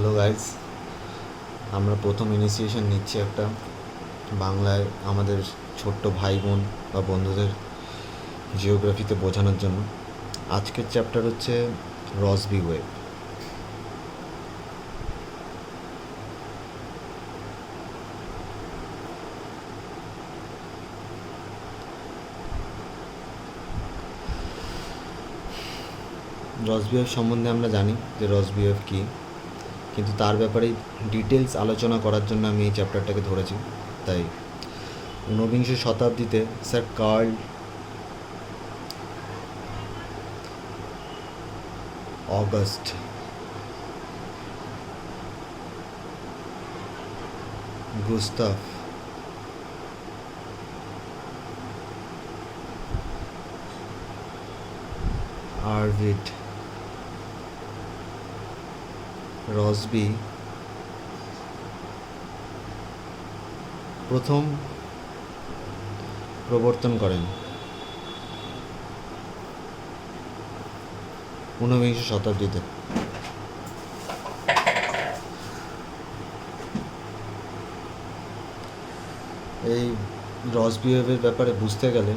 Hello guys, আমরা প্রথম initiation নিচ্ছি একটা বাংলায় আমাদের ছোট্ট ভাই বোন বা বন্ধুদের জিওগ্রাফিতে বোঝানোর জন্য। আজকের চ্যাপ্টার হচ্ছে রসবি ওয়েভ। রসবি ওয়েভ সম্বন্ধে আমরা জানি যে রসবি ওয়েভ কী, কিন্তু তার ব্যাপারে ডিটেলস আলোচনা করার জন্য আমি এই চ্যাপ্টারটাকে ধরেছি। তাই ঊনবিংশ শতাব্দীতে স্যার কার্ল অগাস্ট গুস্তাফ আরভিড রসবি প্রথম প্রবর্তন করেন ঊনবিংশ শতাব্দীতে। এই রসবি ওয়েভের ব্যাপারে বুঝতে গেলে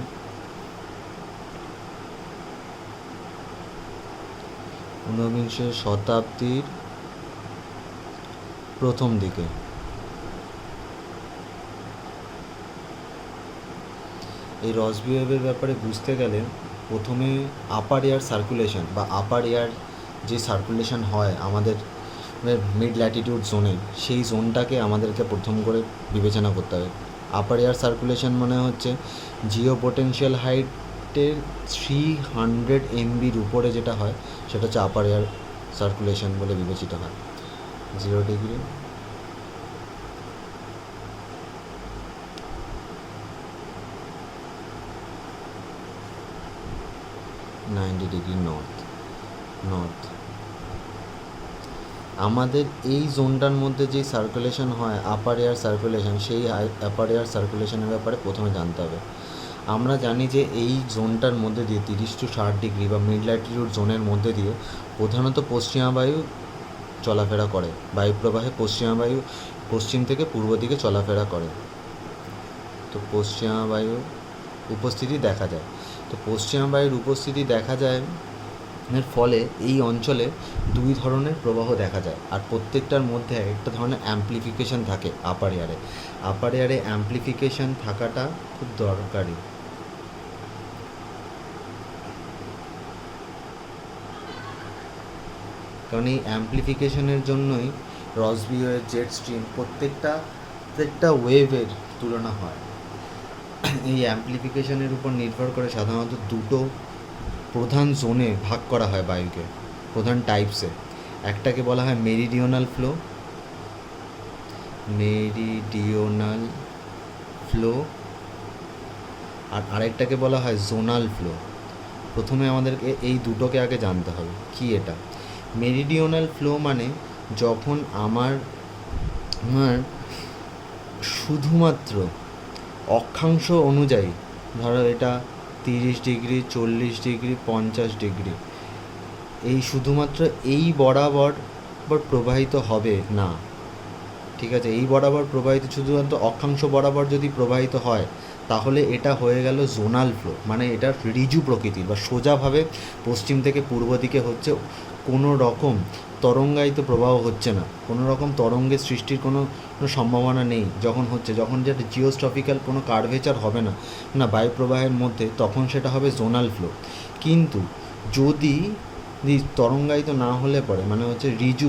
ঊনবিংশ শতাব্দীর প্রথম দিকে এই রসবি ওয়েভের ব্যাপারে বুঝতে গেলে প্রথমে আপার এয়ার সার্কুলেশন বা আপার এয়ার যে সার্কুলেশন হয় আমাদের মিড ল্যাটিটিউড জোনে, সেই জোনটাকে আমাদেরকে প্রথম করে বিবেচনা করতে হবে। আপার এয়ার সার্কুলেশন মানে হচ্ছে জিও পোটেনশিয়াল হাইটের 300 MBর উপরে যেটা হয় সেটা হচ্ছে আপার এয়ার সার্কুলেশন বলে বিবেচিত হয়। 0 ডিগ্রি, 90 ডিগ্রি নর্থ। আমাদের এই জোনটার মধ্যে যে সার্কুলেশন হয় আপার এয়ার সার্কুলেশন, সেই আপার এয়ার সার্কুলেশনের ব্যাপারে প্রথমে জানতে হবে। আমরা জানি যে এই জোনটার মধ্যে দিয়ে 30 to 60 ডিগ্রি বা মিড ল্যাটিটিউড জোনের মধ্যে দিয়ে প্রধানত পশ্চিমা বায়ু চলাফেরা করে। বায়ুপ্রবাহে পশ্চিমা বায়ু পশ্চিম থেকে পূর্ব দিকে চলাফেরা করে, তো পশ্চিমা বায়ুর উপস্থিতি দেখা যায়। তো পশ্চিমা বায়ুর উপস্থিতি দেখা যায় এর ফলে এই অঞ্চলে দুই ধরনের প্রবাহ দেখা যায়, আর প্রত্যেকটার মধ্যে একটা ধরনের অ্যাম্প্লিফিকেশন থাকে। আপার এয়ারে অ্যাম্প্লিফিকেশন থাকাটা খুব দরকারি। কারণ এই অ্যাম্প্লিফিকেশনের জন্যই রসবি ওয়েভ, জেট স্ট্রিম প্রত্যেকটা ওয়েভের তুলনা হয়। এই অ্যাম্প্লিফিকেশনের উপর নির্ভর করে সাধারণত দুটো প্রধান জোনে ভাগ করা হয় বায়ুকে, প্রধান টাইপসে। একটাকে বলা হয় মেরিডিওনাল ফ্লো, আর আরেকটাকে বলা হয় জোনাল ফ্লো। প্রথমে আমাদেরকে এই দুটোকে আগে জানতে হবে কি এটা। মেরিডিওনাল ফ্লো মানে যখন আমার শুধুমাত্র অক্ষাংশ অনুযায়ী, ধরো এটা 30 ডিগ্রি, 40 ডিগ্রি, 50 ডিগ্রি, এই শুধুমাত্র এই বরাবর প্রবাহিত হবে না, ঠিক আছে? এই বরাবর প্রবাহিত, শুধুমাত্র অক্ষাংশ বরাবর যদি প্রবাহিত হয় তাহলে এটা হয়ে গেল জোনাল ফ্লো, মানে এটা ঋজু প্রকৃতির বা সোজাভাবে পশ্চিম থেকে পূর্ব দিকে হচ্ছে, কোনো রকম তরঙ্গায়িত প্রবাহ হচ্ছে না, কোনো রকম তরঙ্গের সৃষ্টির কোনো সম্ভাবনা নেই। যখন যেটা জিওস্ট্রফিক্যাল কোনো কার্ভেচার হবে না বায়ু প্রবাহের মধ্যে, তখন সেটা হবে জোনাল ফ্লো। কিন্তু যদি তরঙ্গায়িত না হলে পরে মানে হচ্ছে ঋজু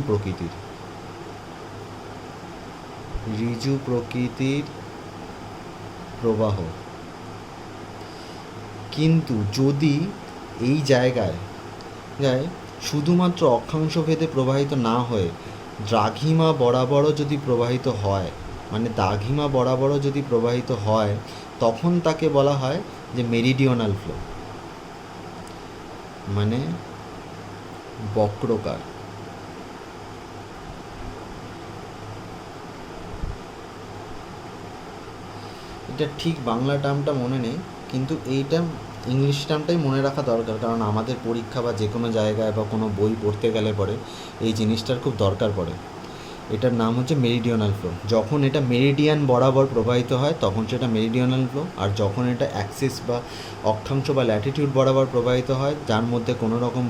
প্রকৃতির প্রবাহ। কিন্তু যদি এই জায়গায় শুধুমাত্র অক্ষাংশ ভেদে প্রবাহিত না হয়ে দ্রাঘিমা বরাবরও যদি প্রবাহিত হয়, মানে দ্রাঘিমা বরাবরও যদি প্রবাহিত হয়, তখন তাকে বলা হয় যে মেরিডিওনাল ফ্লো, মানে বক্রকার। এটা ঠিক বাংলা টার্মটা মনে নেই, কিন্তু এইটা ইংলিশ টার্মটাই মনে রাখা দরকার, কারণ আমাদের পরীক্ষা বা যে কোনো জায়গায় বা কোনো বই পড়তে গেলে পরে এই জিনিসটার খুব দরকার পড়ে। এটার নাম হচ্ছে মেরিডিওনাল ফ্লো। যখন এটা মেরিডিয়ান বরাবর প্রবাহিত হয় তখন সেটা মেরিডিওনাল ফ্লো, আর যখন এটা অ্যাক্সিস বা অক্ষাংশ বা ল্যাটিটিউড বরাবর প্রবাহিত হয়, যার মধ্যে কোনো রকম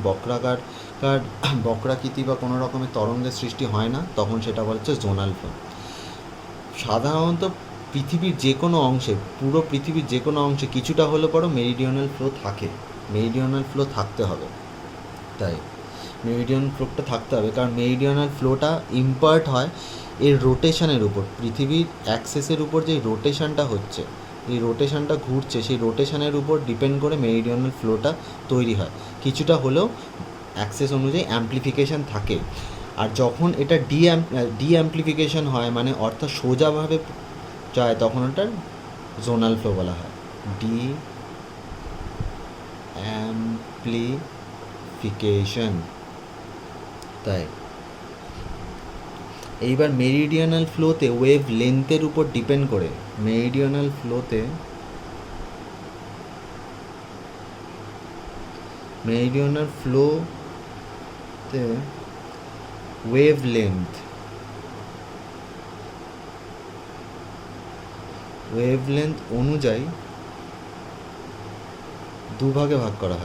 বক্রাকৃতি বা কোনো রকমের তরঙ্গের সৃষ্টি হয় না, তখন সেটা বলা হচ্ছে জোনাল ফ্লো। সাধারণত পৃথিবীর যে কোনো অংশে, পুরো পৃথিবীর যে কোনো অংশে কিছুটা হলে পরও মেরিডিওনাল ফ্লো থাকে, মেরিডিওনাল ফ্লো থাকতে হবে। তাই মেরিডিয়ান ফ্লোটা থাকতে হবে, কারণ মেরিডিয়ানাল ফ্লোটা ইম্পার্ট হয় এর রোটেশনের উপর, পৃথিবীর অ্যাক্সেসের উপর যে রোটেশনটা হচ্ছে, এই রোটেশনটা ঘুরছে, সেই রোটেশনের উপর ডিপেন্ড করে মেরিডিয়ানাল ফ্লোটা তৈরি হয়। কিছুটা হলেও অ্যাক্সেস অনুযায়ী অ্যাম্প্লিফিকেশান থাকে। আর যখন এটা ডি অ্যাম্প্লিফিকেশান হয়, মানে অর্থাৎ সোজাভাবে যায়, তখন ওটার জোনাল ফ্লো বলা হয়। D amplification. তাই এইবার মেরিডিয়ানাল ফ্লোতে ওয়েভ লেন্থের উপর ডিপেন্ড করে, মেরিডিয়ানাল ফ্লোতে ওয়েভ লেন্থ অনুযায়ী দুভাগে ভাগ করা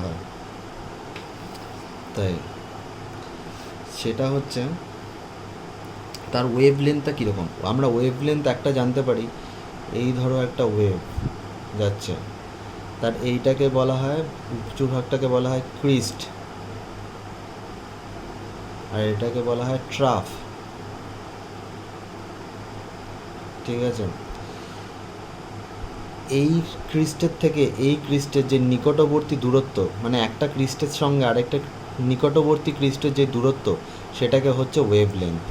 হয়। তাই সেটা হচ্ছে তার ওয়েভ লেন্থটা কীরকম। আমরা ওয়েভ লেন্থ একটা জানতে পারি, এই ধরো একটা ওয়েভ যাচ্ছে, তার এইটাকে বলা হয়, উঁচু ভাগটাকে বলা হয় ক্রিস্ট, আর এটাকে বলা হয় ট্রাফ। ঠিক আছে, এই ক্রিস্টের থেকে এই ক্রিস্টের যে নিকটবর্তী দূরত্ব, মানে একটা ক্রিস্টের সঙ্গে আরেকটা নিকটবর্তী ক্রিস্টের যে দূরত্ব, সেটাকে হচ্ছে ওয়েভ লেন্থ।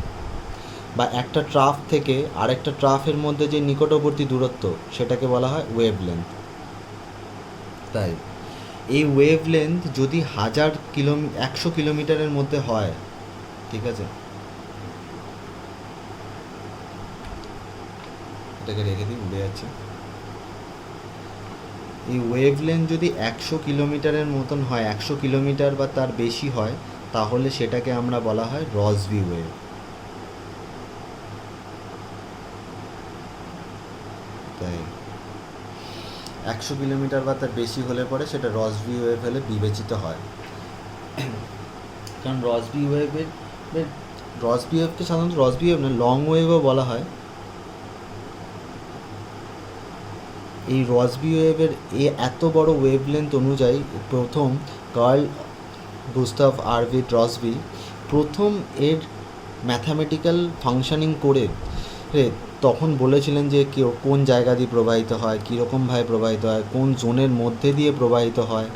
বা একটা ট্রাফ থেকে আরেকটা ট্রাফের মধ্যে যে নিকটবর্তী দূরত্ব, সেটাকে বলা হয় ওয়েভ লেন্থ। তাই এই ওয়েভ লেন্থ যদি 100 কিলোমিটারের মধ্যে হয়, ঠিক আছে, এটাকে রেখে দিই, উড়ে যাচ্ছে। এই ওয়েভ লেন্থ যদি 100 কিলোমিটারের মতন হয়, 100 কিলোমিটার বা তার বেশি হয়, তাহলে সেটাকে আমরা বলা হয় রসবি ওয়েভ। তাই 100 কিলোমিটার বা তার বেশি হলে পরে সেটা রসবি ওয়েভ হলে বিবেচিত হয়। কারণ রসবি ওয়েভকে সাধারণত রসবি ওয়েভ না, লং ওয়েভও বলা হয়। এই রসবি ওয়েভের এত বড় ওয়েভ লেন্থ অনুযায়ী প্রথম কার্ল গুস্তাভ আরভিড রসবি প্রথম এর ম্যাথামেটিক্যাল ফাংশনিং করে তখন বলেছিলেন যে কোন জায়গা দিয়ে প্রবাহিত হয়, কীরকমভাবে প্রবাহিত হয়, কোন জোনের মধ্যে দিয়ে প্রবাহিত হয়,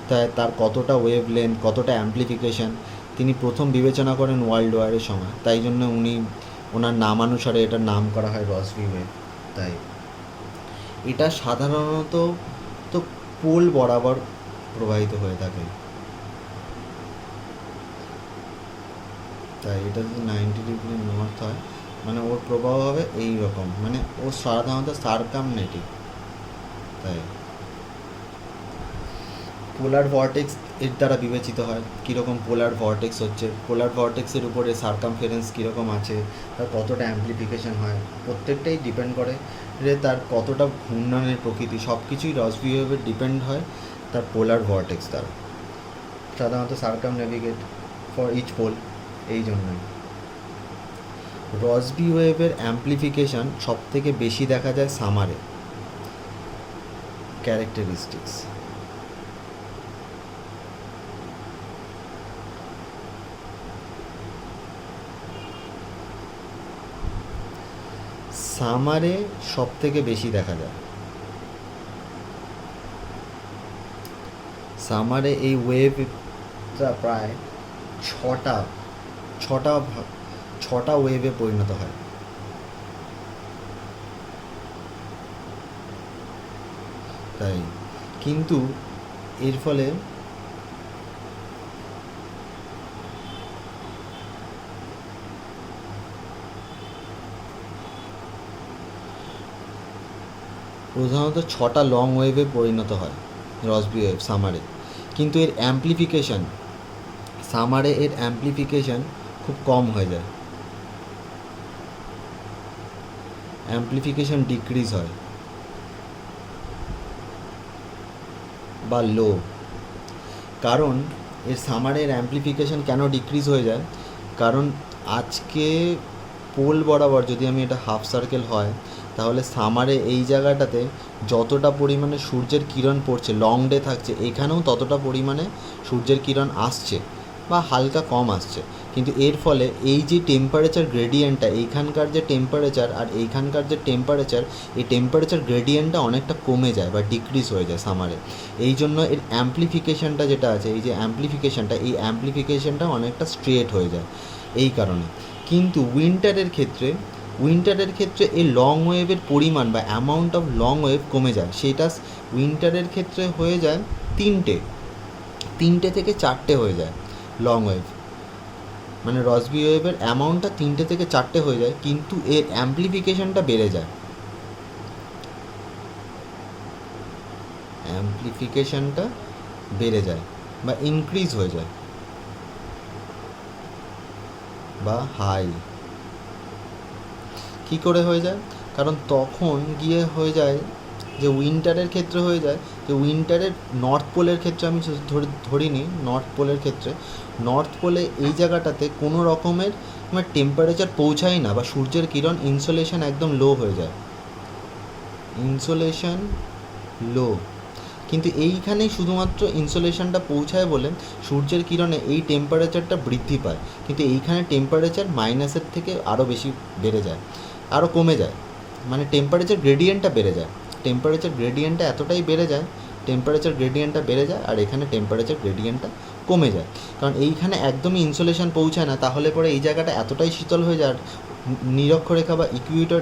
তাই তার কতটা ওয়েভ লেন্থ, কতটা অ্যাম্প্লিফিকেশান তিনি প্রথম বিবেচনা করেন ওয়ার্ল্ড ওয়ারের সময়। তাই জন্য ওনার নামানুসারে এটার নাম করা হয় রসবি ওয়েভ। তাই এটা সাধারণত তো পোল বরাবর প্রবাহিত হয়ে থাকে। তাই এটা যদি 90 ডিগ্রি নর্থ হয়, মানে ওর প্রবাহ হবে এই রকম, মানে ও সাধারণত সার্কামনেটিক। তাই পোলার ভর্টেক্স এর দ্বারা বিবেচিত হয়, কীরকম পোলার ভর্টেক্স হচ্ছে, পোলার ভর্টেক্সের উপরে সার্কামফারেন্স কীরকম আছে, তার কতটা অ্যাম্প্লিফিকেশান হয়, প্রত্যেকটাই ডিপেন্ড করে যে তার কতটা ঘূর্ণনের প্রকৃতি, সব কিছুই রসবি ওয়েভের ডিপেন্ড হয় তার পোলার ভর্টেক্স দ্বারা। সাধারণত সার্কামনেভিগেট ফর ইচ পোল। এই জন্যই রসবি ওয়েভের অ্যাম্প্লিফিকেশান সব থেকে বেশি দেখা যায় সামারে। ক্যারেক্টারিস্টিক্স সামারে সব থেকে বেশি দেখা যায়। সামারে এই ওয়েভটা প্রায় ছটা ওয়েভে পরিণত হয়। তাই কিন্তু এর ফলে প্রধানত 6টা লং ওয়েভে পরিণত হয়। রসবি ওয়েভ সামারে, কিন্তু এর অ্যাম্প্লিফিকেশান সামারে এর অ্যাম্প্লিফিকেশান খুব কম হয়ে যায়, অ্যাম্প্লিফিকেশান ডিক্রিজ হয় বা লো। কারণ এর সামারের অ্যাম্প্লিফিকেশান কেন ডিক্রিজ হয়ে যায়, কারণ আজকে পোল বরাবর যদি আমি এটা হাফ সার্কেল হয় তাহলে সামারে এই জায়গাটাতে যতটা পরিমাণে সূর্যের কিরণ পড়ছে, লং ডে থাকছে, এখানেও ততটা পরিমাণে সূর্যের কিরণ আসছে বা হালকা কম আসছে, কিন্তু এর ফলে এই যে টেম্পারেচার গ্রেডিয়েন্টটা, এইখানকার যে টেম্পারেচার আর এইখানকার যে টেম্পারেচার, এই টেম্পারেচার গ্রেডিয়েন্টটা অনেকটা কমে যায় বা ডিক্রিজ হয়ে যায় সামারে। এই জন্য এর অ্যাম্প্লিফিকেশানটা যেটা আছে, এই যে অ্যাম্প্লিফিকেশানটা, এই অ্যাম্প্লিফিকেশানটা অনেকটা স্ট্রেট হয়ে যায় এই কারণে। কিন্তু উইন্টারের ক্ষেত্রে এই লং ওয়েভের পরিমাণ বা অ্যামাউন্ট অফ লং ওয়েভ কমে যায়। সেটা উইন্টারের ক্ষেত্রে হয়ে যায় তিনটে থেকে চারটে হয়ে যায় লং ওয়েভ, মানে রসবি ওয়েভের অ্যামাউন্টটা 3টে থেকে 4টে হয়ে যায়, কিন্তু এর অ্যাম্প্লিফিকেশানটা বেড়ে যায়, অ্যাম্প্লিফিকেশানটা বেড়ে যায় বা ইনক্রিজ হয়ে যায় বা হাই। কী করে হয়ে যায়, কারণ তখন গিয়ে হয়ে যায় যে উইন্টারের ক্ষেত্রে হয়ে যায় যে উইন্টারের নর্থ পোলের ক্ষেত্রে আমি ধরিনি, নর্থ পোলে এই জায়গাটাতে কোনো রকমের টেম্পারেচার পৌঁছায় না বা সূর্যের কিরণ ইনসোলেশন একদম লো হয়ে যায়, ইনসোলেশন লো। কিন্তু এইখানেই শুধুমাত্র ইনসোলেশনটা পৌঁছায় বলে সূর্যের কিরণে এই টেম্পারেচারটা বৃদ্ধি পায়, কিন্তু এইখানে টেম্পারেচার মাইনাসের থেকে আরও বেশি বেড়ে যায়, আরও কমে যায়, মানে টেম্পারেচার গ্রেডিয়েন্টটা বেড়ে যায়, টেম্পারেচার গ্রেডিয়েন্টটা এতটাই বেড়ে যায়, টেম্পারেচার গ্রেডিয়েন্টটা বেড়ে যায় আর এখানে টেম্পারেচার গ্রেডিয়েন্টটা কমে যায়। কারণ এইখানে একদমই ইনসোলেশন পৌঁছায় না, তাহলে পরে এই জায়গাটা এতটাই শীতল হয়ে যায় আর নিরক্ষরেখা বা ইকুয়েটর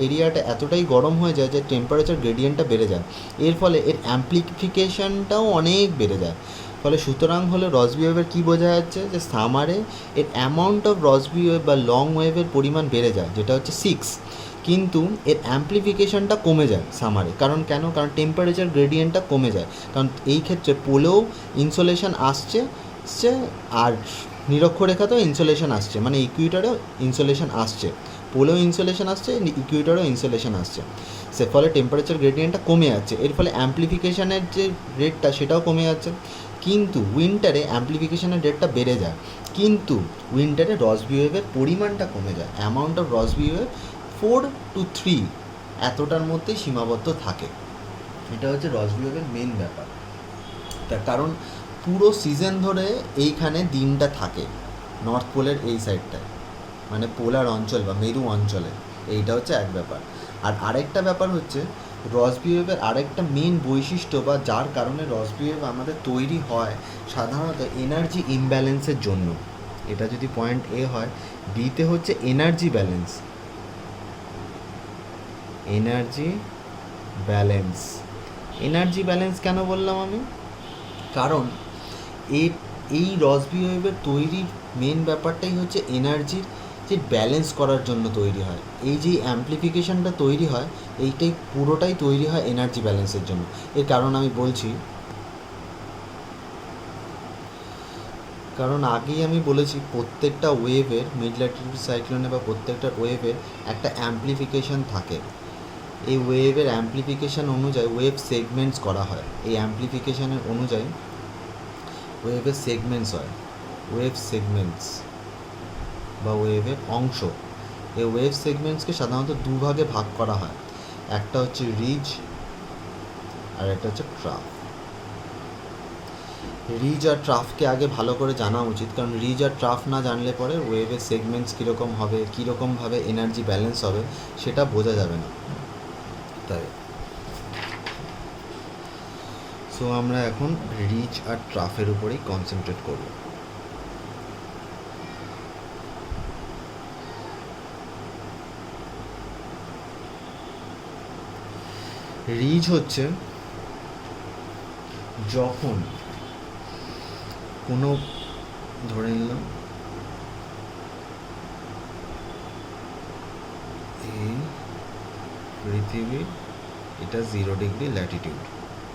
এরিয়াটা এতটাই গরম হয়ে যায় যে টেম্পারেচার গ্রেডিয়েন্টটা বেড়ে যায়, এর ফলে এর অ্যাম্প্লিফিকেশানটাও অনেক বেড়ে যায়। ফলে সুতরাং হলে রসবি ওয়েভের কী বোঝা যাচ্ছে, যে সামারে এর অ্যামাউন্ট অফ রসবি ওয়েভ বা লং ওয়েভের পরিমাণ বেড়ে যায়, যেটা হচ্ছে 6, কিন্তু এর অ্যাম্প্লিফিকেশানটা কমে যায় সামারে। কারণ টেম্পারেচার গ্রেডিয়েন্টটা কমে যায়, কারণ এই ক্ষেত্রে পোলেও ইনসোলেশন আসছে আর নিরক্ষরেখাতেও ইনসোলেশন আসছে, মানে ইকুয়েটরেও ইনসোলেশন আসছে, পোলেও ইনসোলেশন আসছে, ইকুয়েটরেও ইনসোলেশন আসছে, সে ফলে টেম্পারেচার গ্রেডিয়েন্টটা কমে যাচ্ছে, এর ফলে অ্যাম্প্লিফিকেশানের যে রেটটা সেটাও কমে যাচ্ছে। কিন্তু উইন্টারে অ্যাম্প্লিফিকেশানের রেটটা বেড়ে যায়, কিন্তু উইন্টারে রসবি ওয়েভের পরিমাণটা কমে যায়, amount of Rossby wave 4 to 3 এতটার মধ্যেই সীমাবদ্ধ থাকে। এটা হচ্ছে রসবি ওয়েভের মেন ব্যাপার। তার কারণ পুরো সিজন ধরে এইখানে দিনটা থাকে নর্থ পোলের এই সাইডটায়, মানে পোলার অঞ্চল বা মেরু অঞ্চলে, এইটা হচ্ছে এক ব্যাপার। আর আরেকটা ব্যাপার হচ্ছে রসবি ওয়েভের আরেকটা মেন বৈশিষ্ট্য বা যার কারণে রসবি ওয়েভ আমাদের তৈরি হয় সাধারণত এনার্জি ইমব্যালেন্সের জন্য। এটা যদি পয়েন্ট এ হয়, বিতে হচ্ছে এনার্জি ব্যালেন্স, এনার্জি ব্যালেন্স কেন বললাম আমি, কারণ এই রসবি ওয়েভের তৈরির মেন ব্যাপারটাই হচ্ছে এনার্জির যে ব্যালেন্স করার জন্য তৈরি হয়। এই যে অ্যাম্প্লিফিকেশানটা তৈরি হয়, এইটাই পুরোটাই তৈরি হয় এনার্জি ব্যালেন্সের জন্য। এর কারণ আমি বলছি, কারণ আগেই আমি বলেছি প্রত্যেকটা ওয়েভের মিড ল্যাটিটিউড সাইক্লোনে বা প্রত্যেকটা ওয়েভের একটা অ্যাম্প্লিফিকেশান থাকে। এই ওয়েভের অ্যাম্প্লিফিকেশান অনুযায়ী ওয়েভ সেগমেন্টস করা হয়, এই অ্যাম্প্লিফিকেশানের অনুযায়ী ওয়েভের সেগমেন্টস হয়, ওয়েভ সেগমেন্টস বা ওয়েভের অংশ। এই ওয়েভ সেগমেন্টসকে সাধারণত দুভাগে ভাগ করা হয়, একটা হচ্ছে রিজ আর একটা হচ্ছে ট্রাফ। রিজ আর ট্রাফকে আগে ভালো করে জানা উচিত, কারণ রিজ আর ট্রাফ না জানলে পরে ওয়েভের সেগমেন্টস কীরকম হবে, কীরকমভাবে এনার্জি ব্যালেন্স হবে সেটা বোঝা যাবে না। তাই সো আমরা এখন রিজ আর ট্রাফের উপরেই কনসেন্ট্রেট করব। রিজ হচ্ছে যখন কোনো, ধরে নিলাম এই পৃথিবীর এটা 0 ডিগ্রি ল্যাটিটিউড,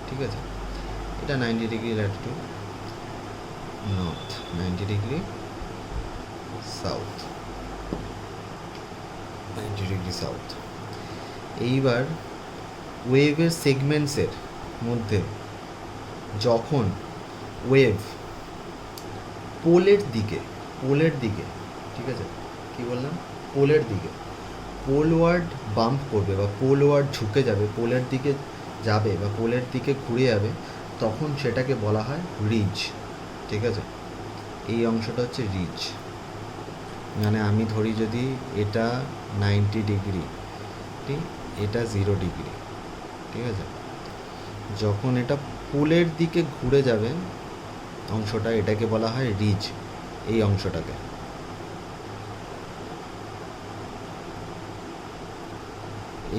ঠিক আছে। এটা 90 degree Latitude north, 90 degree south, 90 degree south. এইবার ওয়েভের সেগমেন্টসের মধ্যে যখন ওয়েভ পোলের দিকে, ঠিক আছে, কি বললাম, পোলের দিকে, পোলওয়ার্ড বাম্প করবে বা পোলওয়ার্ড ঝুঁকে যাবে, পোলের দিকে যাবে বা পোলের দিকে ঘুরে যাবে, তখন সেটাকে বলা হয় রিজ, ঠিক আছে। এই অংশটা হচ্ছে রিজ। মানে আমি ধরি যদি এটা 90 ডিগ্রি, ঠিক, এটা 0 ডিগ্রি, ঠিক আছে। যখন এটা পোলের দিকে ঘুরে যাবে অংশটা, এটাকে বলা হয় রিজ, এই অংশটাকে।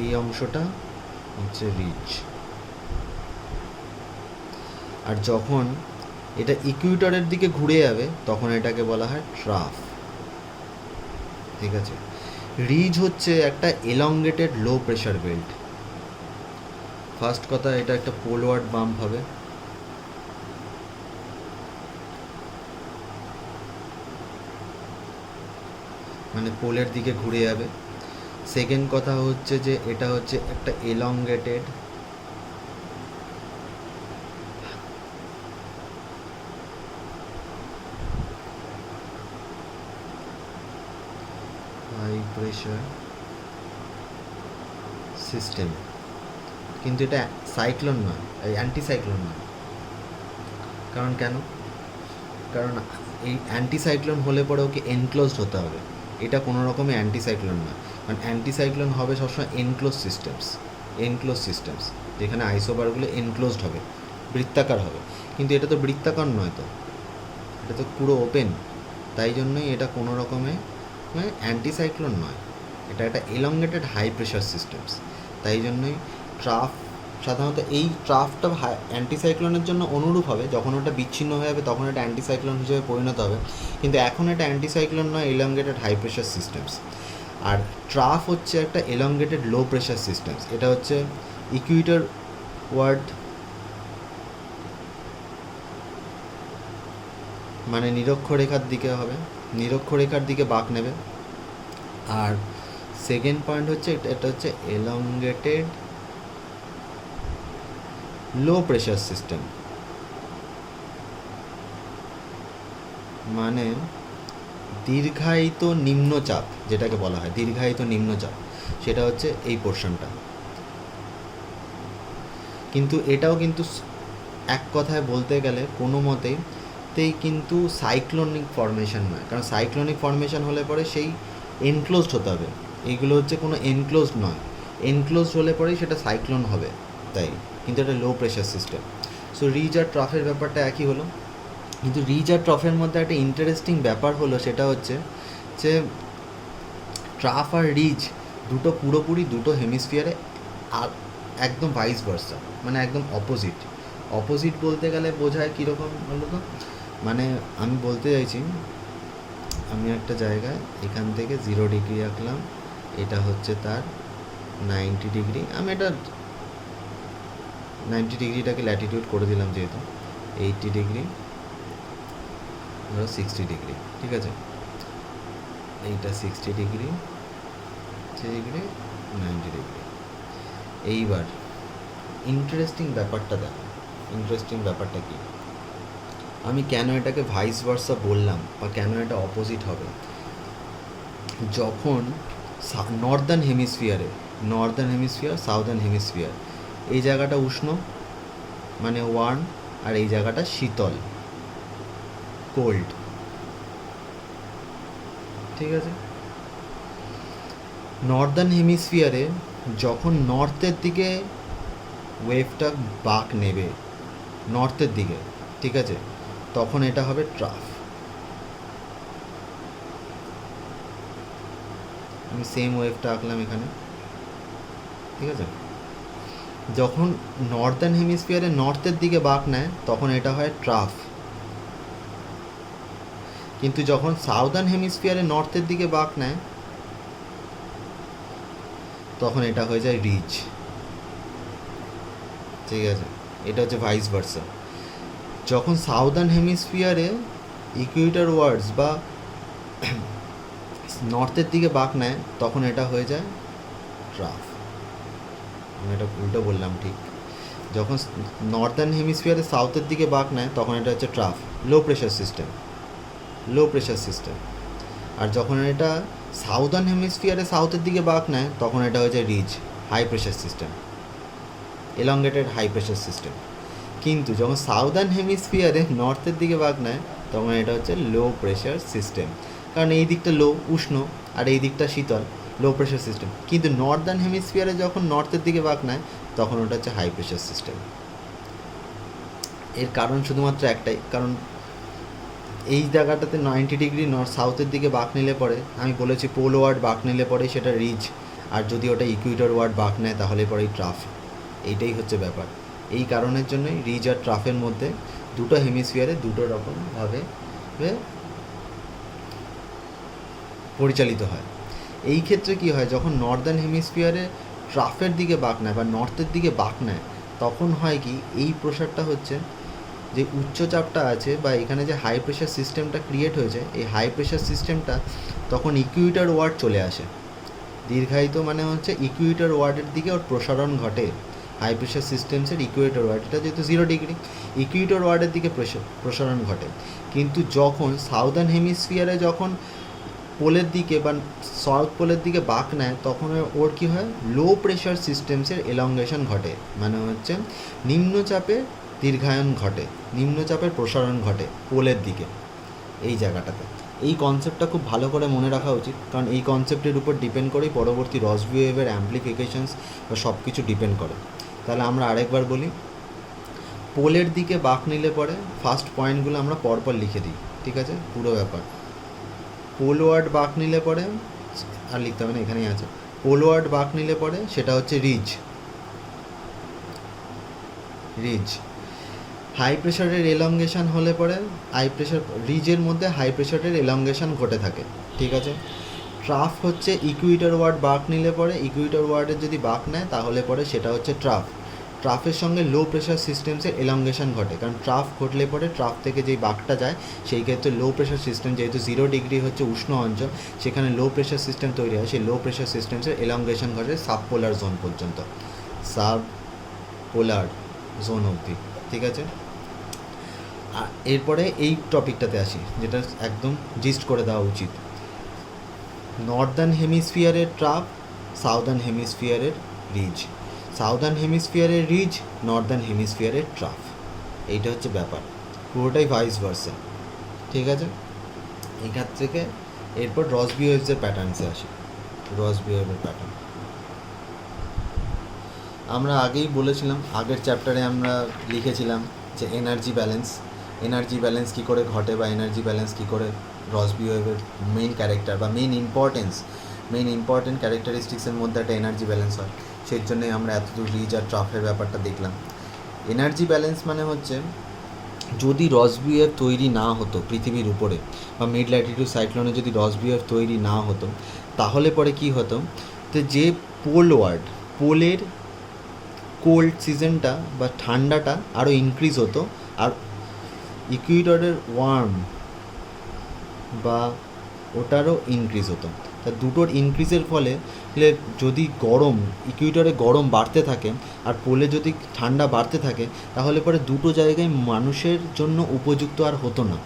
এই অংশটা হচ্ছে রিজ। আর যখন এটা ইকুয়েটরের দিকে ঘুরে যাবে তখন এটাকে বলা হয় ট্রাফ, ঠিক আছে। রিজ হচ্ছে একটা এলংগেটেড লো প্রেশার বেল্ট। ফার্স্ট কথা, এটা একটা পোলওয়ার্ড বাম্প হবে, মানে পোলের দিকে ঘুরে যাবে। সেকেন্ড কথা হচ্ছে যে এটা হচ্ছে একটা এলংগেটেড হাই প্রেশার সিস্টেম, কিন্তু এটা সাইক্লোন নয়, অ্যান্টি সাইক্লোন নয়। কারণ কেন? কারণ এই অ্যান্টি সাইক্লোন হলে পরে ওকে এনক্লোজড হতে হবে, এটা কোনো রকমই অ্যান্টি সাইক্লোন নয়। কারণ অ্যান্টি সাইক্লোন হবে সবসময় এনক্লোজ সিস্টেমস, যেখানে আইসোবারগুলো এনক্লোজড হবে, বৃত্তাকার হবে। কিন্তু এটা তো বৃত্তাকার নয়, তো এটা তো পুরো ওপেন, তাই জন্যই এটা কোনো রকমে মানে অ্যান্টি সাইক্লোন নয়, এটা একটা এলংগেটেড হাই প্রেশার সিস্টেমস। তাই জন্যই ট্রাফ, সাধারণত এই ট্রাফটা অ্যান্টিসাইক্লোনের জন্য অনুরূপ হবে। যখন ওটা বিচ্ছিন্ন হয়ে যাবে তখন এটা অ্যান্টিসাইক্লোন হিসেবে পরিণত হবে, কিন্তু এখন এটা অ্যান্টিসাইক্লোন নয়, এলংগেটেড হাই প্রেশার সিস্টেমস। আর ট্রাফ হচ্ছে একটা এলংগেটেড লো প্রেশার সিস্টেমস। এটা হচ্ছে ইকুয়েটর ওয়ার্ড, মানে নিরক্ষরেখার দিকে হবে, নিরক্ষরেখার দিকে বাঁক নেবে। আর সেকেন্ড পয়েন্ট হচ্ছে এটা হচ্ছে এলংগেটেড লো প্রেশার সিস্টেম, মানে দীর্ঘায়িত নিম্নচাপ, যেটাকে বলা হয় দীর্ঘায়িত নিম্নচাপ, সেটা হচ্ছে এই পোর্শনটা। কিন্তু এটাও কিন্তু এক কথায় বলতে গেলে কোনো মতেই কিন্তু সাইক্লোনিক ফর্মেশন নয়, কারণ সাইক্লোনিক ফর্মেশন হলে পরে সেই এনক্লোজড হতে হবে, এইগুলো হচ্ছে কোনো এনক্লোজড নয়। এনক্লোজড হলে পরেই সেটা সাইক্লোন হবে, তাই। কিন্তু এটা low pressure system. So ridge আর ট্রাফের ব্যাপারটা একই হলো, কিন্তু রিজ আর ট্রাফের মধ্যে একটা ইন্টারেস্টিং ব্যাপার হলো, সেটা হচ্ছে যে ট্রাফ আর রিজ দুটো পুরোপুরি দুটো হেমিস্ফিয়ারে আর একদম ভাইস ভার্সা, মানে একদম অপোজিট বলতে গেলে বোঝায় কীরকম বলো তো, মানে আমি বলতে চাইছি, আমি একটা জায়গায় এখান থেকে 0 ডিগ্রি আঁকলাম, এটা হচ্ছে তার 90 ডিগ্রি, আমি এটা 90 ডিগ্রিটাকে ল্যাটিটিউড করে দিলাম, যেহেতু 80 ডিগ্রি, ধরো 60 ডিগ্রি, ঠিক আছে। এইটা 60 ডিগ্রি, 90 ডিগ্রি। এইবার ইন্টারেস্টিং ব্যাপারটা কি, আমি কেন এটাকে ভাইস ভার্সা বললাম বা কেন এটা অপোজিট হবে। যখন নর্দার্ন হেমিস্ফিয়ার সাউদার্ন হেমিস্ফিয়ার, এই জায়গাটা উষ্ণ মানে ওয়ার্ম, আর এই জায়গাটা শীতল কোল্ড, ঠিক আছে। নর্দার্ন হেমিস্ফিয়ারে যখন নর্থের দিকে ওয়েভটা বাঁক নেবে, নর্থের দিকে, ঠিক আছে, তখন এটা হবে ট্রাফ। আমি সেম ওয়েভটা আঁকলাম এখানে, ঠিক আছে। যখন নর্দার্ন হেমিস্ফিয়ারে নর্থের দিকে বাঁক নেয় তখন এটা হয় ট্রাফ, কিন্তু যখন সাউদার্ন হেমিস্ফিয়ারে নর্থের দিকে বাঁক নেয় তখন এটা হয়ে যায় রিজ। ঠিক আছে, এটা হচ্ছে ভাইস ভার্সা। যখন সাউদার্ন হেমিস্ফিয়ারে ইকুয়েটর ওয়ার্ডস বা নর্থের দিকে বাঁক নেয় তখন এটা হয়ে যায় ট্রাফ। আমি এটা উল্টো বললাম ঠিক। যখন নর্দার্ন হেমিস্ফিয়ারে সাউথের দিকে বাঁক নেয় তখন এটা হচ্ছে trough, low pressure system, low pressure system. আর যখন এটা সাউদার্ন হেমিস্ফিয়ারে সাউথের দিকে বাঁক নেয় তখন এটা হচ্ছে ridge, high pressure system, elongated high pressure system. কিন্তু যখন সাউদার্ন হেমিস্ফিয়ারে নর্থের দিকে বাঁক নেয় তখন এটা হচ্ছে লো প্রেশার সিস্টেম, কারণ এই দিকটা লো উষ্ণ আর এই দিকটা শীতল, লো প্রেশার সিস্টেম। কিন্তু নর্দার্ন হেমিস্ফিয়ারে যখন নর্থের দিকে বাঁক নেয় তখন ওটা হচ্ছে হাই প্রেশার সিস্টেম। এর কারণ শুধুমাত্র একটাই, কারণ এই জায়গাটাতে 90 ডিগ্রি নর্থ সাউথের দিকে বাঁক নিলে পরে, আমি বলেছি পোল ওয়ার্ড বাঁক নিলে পরে সেটা রিজ, আর যদি ওটা ইকুয়েটর ওয়ার্ড বাঁক নেয় তাহলে পরেই ট্রাফ। এইটাই হচ্ছে ব্যাপার। এই কারণের জন্যই রিজ আর ট্রাফের মধ্যে দুটো হেমিস্ফিয়ারে দুটো রকমভাবে পরিচালিত হয়। এই ক্ষেত্রে কি হয়, যখন নর্দার্ন হেমিস্ফিয়ারে ট্রাফের দিকে বাঁক নেয় বা নর্থের দিকে বাঁক নেয় তখন হয় কি, এই প্রসারটা হচ্ছে যে উচ্চচাপটা আছে বা এখানে যে হাই প্রেশার সিস্টেমটা ক্রিয়েট হয়েছে, এই হাই প্রেশার সিস্টেমটা তখন ইকুয়েটর ওয়ার্ড চলে আসে। দীর্ঘায়িত মানে হচ্ছে ইকুয়েটর ওয়ার্ডের দিকে ওর প্রসারণ ঘটে। হাই প্রেশার সিস্টেমসের ইকুয়েটর ওয়ার্ড, এটা যেহেতু 0 ডিগ্রি, ইকুয়েটর ওয়ার্ডের দিকে প্রসারণ ঘটে। কিন্তু যখন সাউদার্ন হেমিস্ফিয়ারে যখন পোলের দিকে বা সাউথ পোলের দিকে বাঁক নেয় তখন ওর কী হয়, লো প্রেশার সিস্টেমসের এলংগেশন ঘটে, মানে হচ্ছে নিম্নচাপের দীর্ঘায়ন ঘটে, নিম্নচাপের প্রসারণ ঘটে পোলের দিকে। এই জায়গাটাতে এই কনসেপ্টটা খুব ভালো করে মনে রাখা উচিত, কারণ এই কনসেপ্টের উপর ডিপেন্ড করেই পরবর্তী রসবি ওয়েভের অ্যাম্প্লিফিকেশনস বা সব কিছু ডিপেন্ড করে। তাহলে আমরা আরেকবার বলি, পোলের দিকে বাঁক নিলে পরে ফার্স্ট পয়েন্টগুলো আমরা পরপর লিখে দিই, ঠিক আছে, পুরো ব্যাপার। পোল ওয়ার্ড বাঁক নিলে পরে, আর লিখতে হবে না, এখানেই আছে, পোল ওয়ার্ড বাঁক নিলে পরে সেটা হচ্ছে রিজ, রিজ। হাই প্রেশারের এলংগেশন হলে পরে হাই প্রেশার রিজের মধ্যে হাই প্রেশারের এলংগেশন ঘটে থাকে, ঠিক আছে। ট্রাফ হচ্ছে ইকুয়েটর ওয়ার্ড বাঁক নিলে পরে, ইকুয়েটর ওয়ার্ডের যদি বাঁক নেয় তাহলে পরে সেটা হচ্ছে ট্রাফ। ট্রাফের সঙ্গে লো প্রেশার সিস্টেমসের এলংগেশন ঘটে, কারণ ট্রাফ ঘটলে পরে ট্রাফ থেকে যেই বাঁকটা যায় সেই ক্ষেত্রে লো প্রেশার সিস্টেম, যেহেতু 0 ডিগ্রি হচ্ছে উষ্ণ অঞ্চল, সেখানে লো প্রেশার সিস্টেম তৈরি হয়, সেই লো প্রেশার সিস্টেমসের এলংগেশন ঘটে সাব পোলার জোন পর্যন্ত, সাব পোলার জোন অবধি, ঠিক আছে। আর এরপরে এই টপিকটাতে আসি যেটা একদম জিস্ট করে দেওয়া উচিত। নর্দার্ন হেমিস্ফিয়ারের ট্রাফ, সাউদার্ন হেমিস্ফিয়ারের রিজ, সাউদার্ন হেমিস্ফিয়ারের রিজ, নর্দার্ন হেমিস্ফিয়ারের ট্রাফ, এইটা হচ্ছে ব্যাপার, পুরোটাই ভাইস ভার্সা, ঠিক আছে। এখান থেকে এরপর রসবি ওয়েভসের প্যাটার্নসে আসি। রসবি ওয়েভের প্যাটার্ন আমরা আগেই বলেছিলাম, আগের চ্যাপ্টারে আমরা লিখেছিলাম যে এনার্জি ব্যালেন্স, এনার্জি ব্যালেন্স কী করে ঘটে বা এনার্জি ব্যালেন্স কী করে রসবি ওয়েভের মেইন ক্যারেক্টার বা মেইন ইম্পর্টেন্ট ক্যারেক্টারিস্টিক্সের মধ্যে একটা এনার্জি ব্যালেন্স হয়। সেই জন্যই আমরা এতদূর রিজ আর ট্রাফের ব্যাপারটা দেখলাম। এনার্জি ব্যালেন্স মানে হচ্ছে, যদি রসবি ওয়েভ তৈরি না হতো পৃথিবীর উপরে বা মিড ল্যাটিটিউড সাইক্লোনে যদি রসবি ওয়েভ তৈরি না হতো তাহলে পরে কী হতো, তো যে পোল ওয়ার্ড, পোলের কোল্ড সিজনটা বা ঠান্ডাটা আরও ইনক্রিজ হতো, আর ইকুয়েটরের ওয়ার্ম বা ওটারও ইনক্রিজ হতো। তা দুটোর ইনক্রিজের ফলে যদি গরম, ইকুয়েটরে গরম বাড়তে থাকে আর পোলে যদি ঠান্ডা বাড়তে থাকে তাহলে পরে দুটো জায়গায় মানুষের জন্য উপযুক্ত আর হতো না।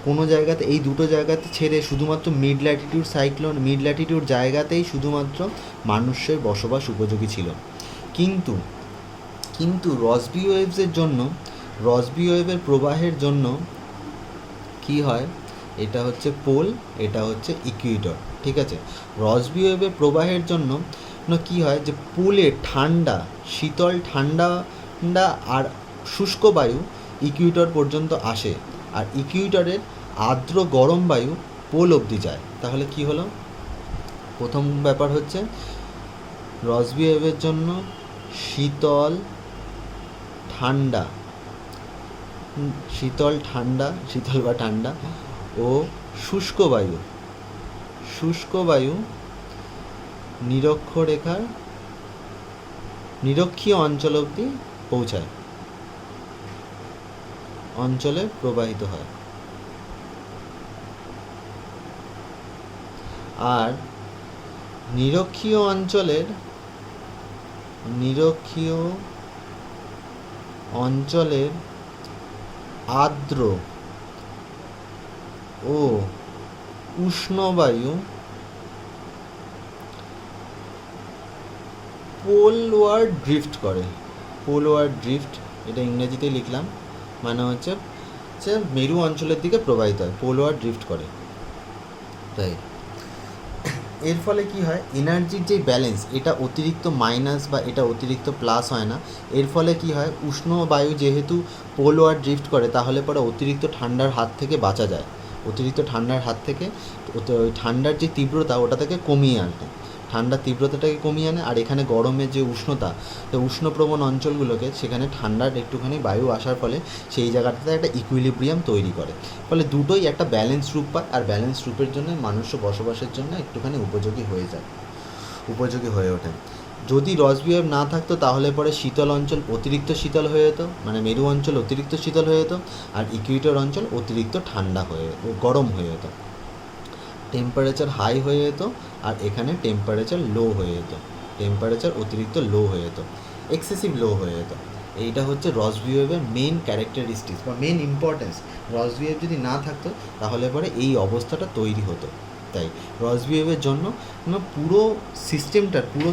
কোনো জায়গাতে এই দুটো জায়গাতে ছেড়ে শুধুমাত্র মিড ল্যাটিটিউড জায়গাতেই শুধুমাত্র মানুষের বসবাস উপযোগী ছিল। কিন্তু রসবি ওয়েভসের জন্য, রসবি ওয়েভের প্রবাহের জন্য কি হয়, এটা হচ্ছে পোল, এটা হচ্ছে ইকুয়েটর, ঠিক আছে। রসবি ওয়েভের প্রবাহের জন্য কি হয়, যে পোলে ঠান্ডা, শীতল ঠান্ডা আর শুষ্ক বায়ু ইকুয়েটর পর্যন্ত আসে, আর ইকুয়েটরের আর্দ্র গরম বায়ু পোল অবধি যায়। তাহলে কি হলো, প্রথম ব্যাপার হচ্ছে রসবি ওয়েভের জন্য শীতল বা ঠান্ডা ও শুষ্ক বায়ু নিরক্ষীয় অঞ্চল অবধি পৌঁছায়, অঞ্চলে প্রবাহিত হয়। আর নিরক্ষীয় অঞ্চলের আর্দ্র ও উষ্ণবায়ু পোলওয়ার্ড ড্রিফট করে। পোলওয়ার্ড ড্রিফট, এটা ইংরেজিতে লিখলাম, মানে হচ্ছে মেরু অঞ্চলের দিকে প্রবাহিত হয়, পোলওয়ার্ড ড্রিফট করে। তাই এর ফলে কি হয়, এনার্জির যে ব্যালেন্স, এটা অতিরিক্ত মাইনাস বা এটা অতিরিক্ত প্লাস হয় না। এর ফলে কি হয়, উষ্ণ বায়ু যেহেতু পোলওয়ার্ড ড্রিফট করে, তাহলে পরে অতিরিক্ত ঠান্ডার হাত থেকে বাঁচা যায়। অতিরিক্ত ঠান্ডার হাত থেকে ওই ঠান্ডার যে তীব্রতা ওটা থেকে কমিয়ে আনে, ঠান্ডার তীব্রতাটাকে কমিয়ে আনে। আর এখানে গরমের যে উষ্ণতা, উষ্ণপ্রবণ অঞ্চলগুলোকে সেখানে ঠান্ডার একটুখানি বায়ু আসার ফলে সেই জায়গাটাতে একটা ইকুইলিব্রিয়াম তৈরি করে। ফলে দুটোই একটা ব্যালেন্স রূপ পায়, আর ব্যালেন্স রূপের জন্য মানুষ বসবাসের জন্য একটুখানি উপযোগী হয়ে ওঠে। যদি রসবি ওয়েভ না থাকতো তাহলে পরে শীতল অঞ্চল অতিরিক্ত শীতল হয়ে যেত, মানে মেরু অঞ্চল অতিরিক্ত শীতল হয়ে যেত, আর ইকুয়েটর অঞ্চল অতিরিক্ত ঠান্ডা গরম হয়ে যেত। টেম্পারেচার হাই হয়ে যেত, আর এখানে টেম্পারেচার লো হয়ে যেত, টেম্পারেচার অতিরিক্ত লো হয়ে যেত, এক্সেসিভ লো হয়ে যেত। এইটা হচ্ছে রসবি ওয়েভের মেন ক্যারেক্টারিস্টিক্স বা মেন ইম্পর্টেন্স। রসবি ওয়েভ যদি না থাকতো তাহলে পরে এই অবস্থাটা তৈরি হতো। তাই রসবি ওয়েভের জন্য পুরো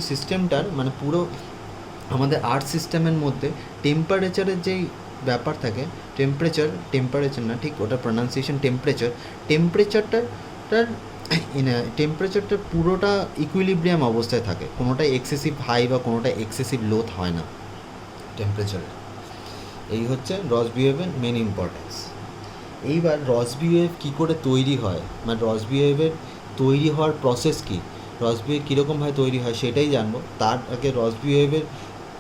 সিস্টেমটার মানে পুরো আমাদের আর্থ সিস্টেমের মধ্যে টেম্পারেচারের যেই ব্যাপার থাকে, টেম্পারেচার না ঠিক, ওটা প্রনাউন্সিয়েশন টেম্পারেচারটার পুরোটা ইকুইলিব্রিয়াম অবস্থায় থাকে, কোনোটাই এক্সেসিভ হাই বা কোনোটা এক্সেসিভ লো হয় না টেম্পারেচারে। এই হচ্ছে রসবি ওয়েভের মেন ইম্পর্টেন্স। এইবার রসবি ওয়েভ কী করে তৈরি হয়, মানে রসবি ওয়েভের তৈরি হওয়ার প্রসেস কী, রসবি ওয়েভ কীরকমভাবে তৈরি হয় সেটাই জানবো। তার আগে রসবি ওয়েভের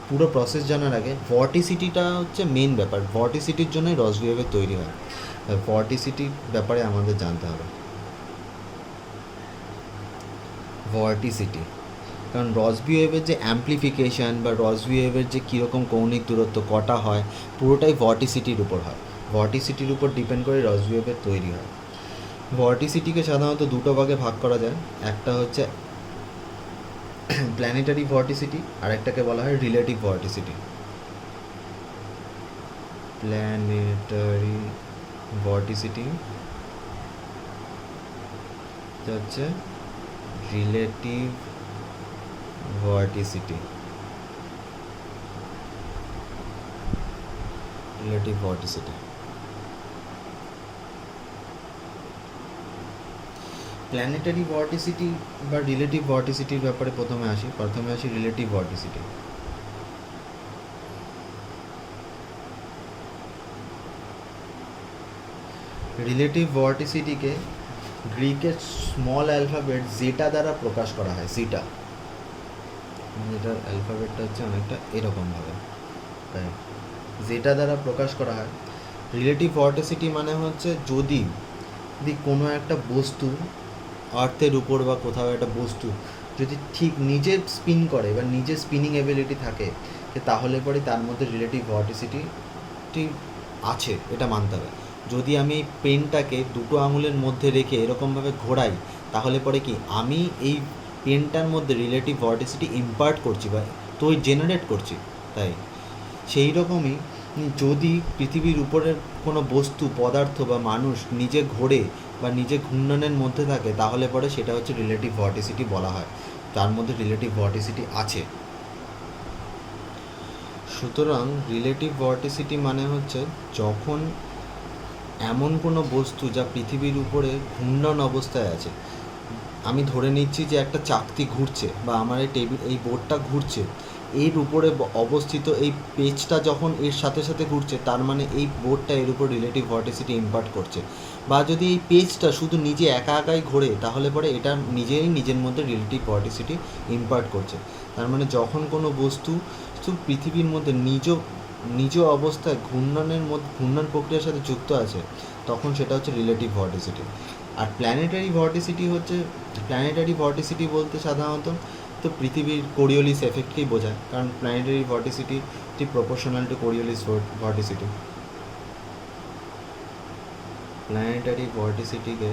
পুরো প্রসেস জানার আগে ভর্টিসিটিটা হচ্ছে মেন ব্যাপার। ভর্টিসিটির জন্যই রসবি ওয়েভের তৈরি হয়। ভর্টিসিটির ব্যাপারে আমাদের জানতে হবে। ভর্টিসিটি, কারণ রসবি ওয়েভের যে অ্যাম্প্লিফিকেশান বা রসবি ওয়েভের যে কীরকম কৌণিক দূরত্ব কটা হয়, পুরোটাই ভর্টিসিটির উপর হয়। ভর্টিসিটির উপর ডিপেন্ড করে রসবি ওয়েভের তৈরি হয়। ভর্টিসিটিকে সাধারণত দুটো ভাগে ভাগ করা যায়, একটা হচ্ছে প্ল্যানেটারি ভর্টিসিটি, আর একটাকে বলা হয় রিলেটিভ ভর্টিসিটি। প্ল্যানেটারি ভর্টিসিটি হচ্ছে রিলেটিভ ভর্টিসিটি। প্ল্যানেটারি ভর্টিসিটি বা রিলেটিভ ভর্টিসিটির ব্যাপারে প্রথমে আসি relative vorticity. Relative ভর্টিসিটিকে গ্রিকের small alphabet জেটা দ্বারা প্রকাশ করা হয়। যেটার অ্যালফাবেটটা হচ্ছে অনেকটা এরকমভাবে, তাই জেটা দ্বারা প্রকাশ করা হয়। রিলেটিভ ভর্টিসিটি মানে হচ্ছে যদি কোনো একটা বস্তু আর্থের উপর বা কোথাও একটা বস্তু যদি ঠিক নিজে স্পিন করে বা নিজের স্পিনিং এবিলিটি থাকে, তাহলে পরে তার মধ্যে রিলেটিভ ভর্টিসিটি আছে, এটা মানতে হবে। যদি আমি এই পেনটাকে দুটো আঙুলের মধ্যে রেখে এরকমভাবে ঘোরাই, তাহলে পরে কি আমি এই পেনটার মধ্যে রিলেটিভ ভর্টিসিটি ইম্পার্ট করছি বা জেনারেট করছি। তাই সেই রকমই যদি পৃথিবীর উপরের কোনো বস্তু, পদার্থ বা মানুষ নিজে ঘোরে বা নিজে ঘূর্ণনের মধ্যে থাকে, তাহলে পরে সেটা হচ্ছে রিলেটিভ ভর্টিসিটি বলা হয়, তার মধ্যে রিলেটিভ ভর্টিসিটি আছে। সুতরাং রিলেটিভ ভর্টিসিটি মানে হচ্ছে যখন এমন কোনো বস্তু যা পৃথিবীর উপরে ঘূর্ণন অবস্থায় আছে, আমি ধরে নিচ্ছি যে একটা চাকতি ঘুরছে বা আমার এই বোর্ডটা ঘুরছে, এর উপরে অবস্থিত এই পেজটা যখন এর সাথে সাথে ঘুরছে, তার মানে এই বোর্ডটা এর উপর রিলেটিভ ভর্টিসিটি ইম্পার্ট করছে। বা যদি এই পেজটা শুধু নিজে একা একাই ঘোরে, তাহলে পরে এটা নিজের মধ্যে রিলেটিভ ভর্টিসিটি ইম্পার্ট করছে। তার মানে যখন কোনো বস্তু পৃথিবীর মধ্যে নিজ অবস্থায় ঘূর্ণন প্রক্রিয়ার সাথে যুক্ত আছে, তখন সেটা হচ্ছে রিলেটিভ ভর্টিসিটি। আর প্ল্যানেটারি ভর্টিসিটি বলতে সাধারণত তো পৃথিবীর কোরিওলিস এফেক্টকেই বোঝায়, কারণ planetary vorticity proportional to Coriolis vorticity. Planetary ভর্টিসিটিকে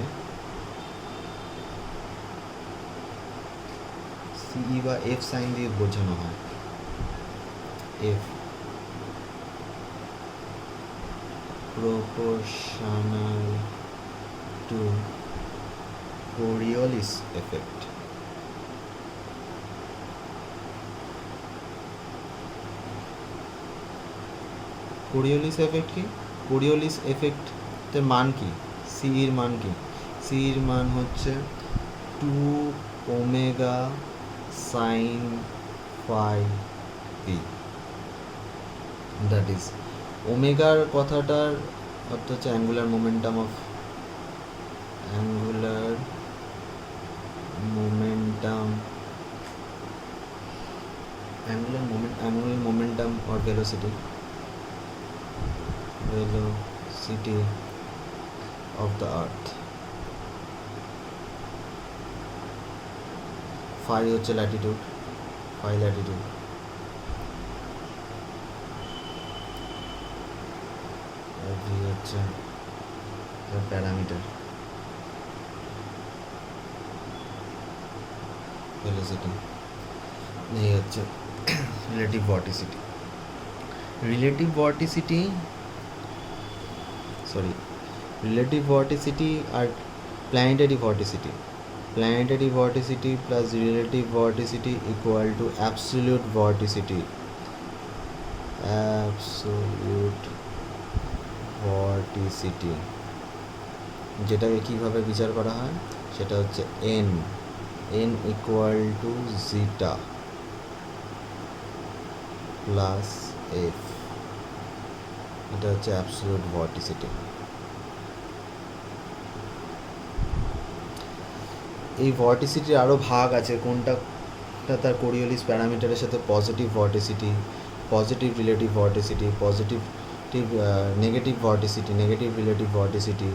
সিই বা এফ সাইন দিয়ে বোঝানো হয়। F proportional to Coriolis effect. Coriolis effect কি? কোরিওলিস এফেক্টের মান কি? সিইর মান কি? সিইর মান হচ্ছে 2 ω sin phi p, that is ওমেগার কথাটার অর্থ হচ্ছে angular momentum or velocity of the earth. phi হচ্ছে ল্যাটিটিউড, v হচ্ছে প্যারামিটার ভেলোসিটি, এই হচ্ছে রিলেটিভ ভর্টিসিটি। রিলেটিভ ভর্টিসিটি আর planetary vorticity plus relative vorticity equal to absolute vorticity. যেটাকে কীভাবে বিচার করা হয় সেটা হচ্ছে n equal to zeta plus F, এটা হচ্ছে অ্যাবসলিউট ভর্টিসিটি। এই ভর্টিসিটির আরও ভাগ আছে, কোনটা তার কোরিওলিস প্যারামিটারের সাথে positive vorticity, positive relative vorticity, negative relative vorticity,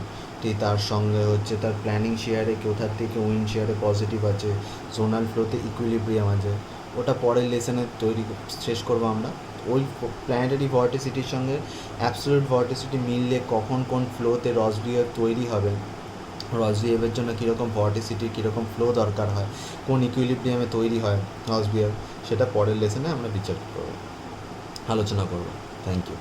তার সঙ্গে হচ্ছে তার প্ল্যানিং শেয়ারে কোথার থেকে উইন্ড শেয়ারে পজিটিভ আছে, জোনাল ফ্লোতে ইকুইলিব্রিয়াম আছে, ওটা পরের লেসনে শেষ করবো আমরা। ওই প্ল্যানেটারি ভর্টিসিটির সঙ্গে অ্যাবসলিউট ভর্টিসিটি মিললে কখন কোন ফ্লোতে রস বিহেভ তৈরি হবে, রস বিহেভের জন্য কীরকম ভর্টিসিটি কীরকম ফ্লো দরকার হয়, কোন ইকুইলিব্রিয়ামে তৈরি হয় রস বিহেভ, সেটা পরের লেসনে আমরা আলোচনা করব। Thank you.